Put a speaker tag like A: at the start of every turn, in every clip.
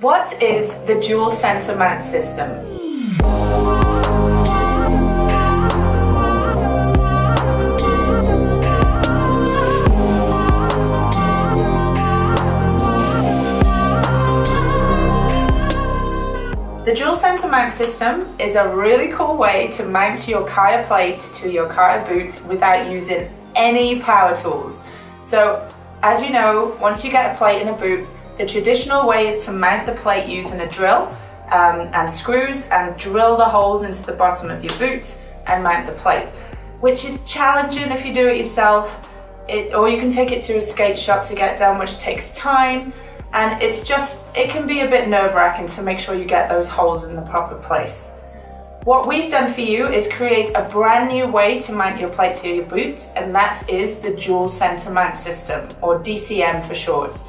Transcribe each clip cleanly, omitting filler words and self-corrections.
A: What is the dual center mount system? The dual center mount system is a really cool way to mount your Chaya plate to your Chaya boot without using any power tools. So as you know, once you get a plate in a boot, the traditional way is to mount the plate using a drill and screws and drill the holes into the bottom of your boot and mount the plate, which is challenging if you do it yourself, or you can take it to a skate shop to get done, which takes time. And it can be a bit nerve-wracking to make sure you get those holes in the proper place. What we've done for you is create a brand new way to mount your plate to your boot, and that is the dual center mount system, or DCM for short.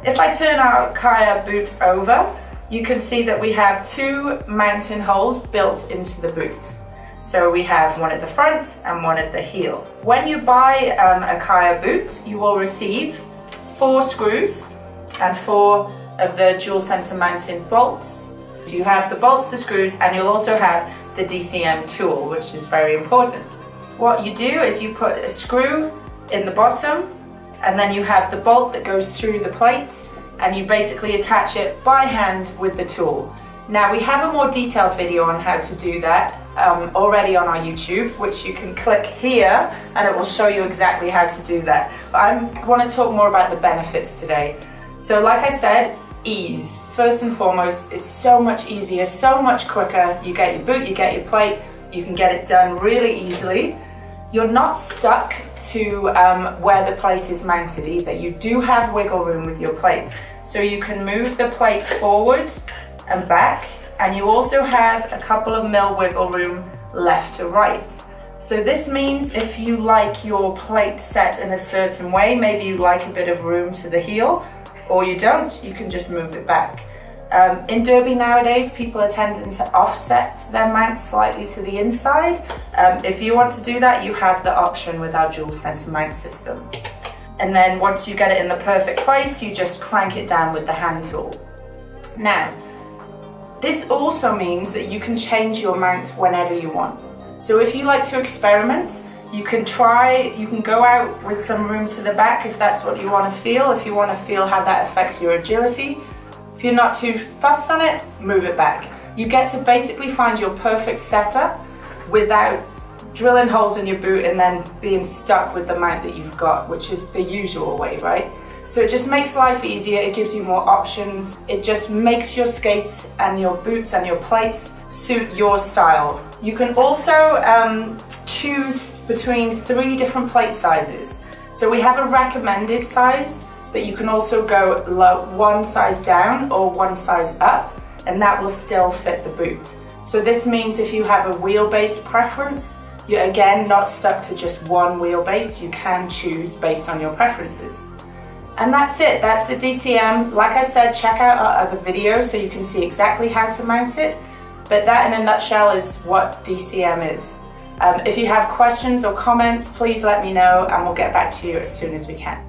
A: If I turn our Chaya boot over, you can see that we have two mounting holes built into the boot. So we have one at the front and one at the heel. When you buy a Chaya boot, you will receive 4 screws and 4 of the dual center mounting bolts. So you have the bolts, the screws, and you'll also have the DCM tool, which is very important. What you do is you put a screw in the bottom, and then you have the bolt that goes through the plate, and you basically attach it by hand with the tool. Now we have a more detailed video on how to do that already on our YouTube, which you can click here and it will show you exactly how to do that. But I want to talk more about the benefits today. So like I said, ease. First and foremost, it's so much easier, so much quicker. You get your boot, you get your plate, you can get it done really easily. You're not stuck to where the plate is mounted either. You do have wiggle room with your plate. So you can move the plate forward and back, and you also have a couple of mil wiggle room left to right. So this means if you like your plate set in a certain way, maybe you like a bit of room to the heel, or you don't, you can just move it back. In derby nowadays, people are tending to offset their mount slightly to the inside. If you want to do that, you have the option with our dual center mount system. And then once you get it in the perfect place, you just crank it down with the hand tool. Now, this also means that you can change your mount whenever you want. So if you like to experiment, you can go out with some room to the back if that's what you want to feel, if you want to feel how that affects your agility. If you're not too fussed on it, move it back. You get to basically find your perfect setup without drilling holes in your boot and then being stuck with the mount that you've got, which is the usual way, right? So it just makes life easier, it gives you more options, it just makes your skates and your boots and your plates suit your style. You can also choose between 3 different plate sizes. So we have a recommended size, but you can also go one size down or one size up, and that will still fit the boot. So this means if you have a wheelbase preference, you're again not stuck to just one wheelbase, you can choose based on your preferences. And that's it, that's the DCM. Like I said, check out our other videos so you can see exactly how to mount it. But that in a nutshell is what DCM is. If you have questions or comments, please let me know and we'll get back to you as soon as we can.